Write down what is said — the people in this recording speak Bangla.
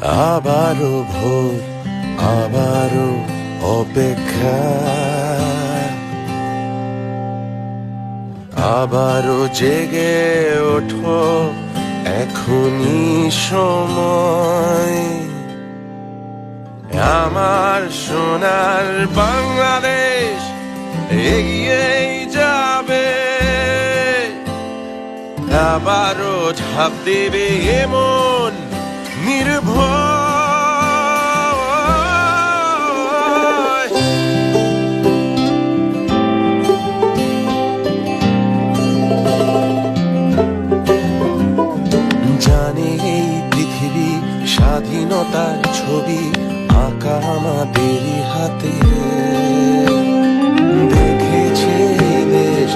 আবারও ভোর, আবারও অপেক্ষা, আবারও জেগে ওঠো, এখনই সময়। আমার সোনার বাংলাদেশ এগিয়েই যাবে, আবারও ঝাঁপ দেবে এমন নির্ভয়। জানে এই পৃথিবী স্বাধীনতার ছবি আঁকা আমাদেরই হাতে, দেখেছে এই দেশ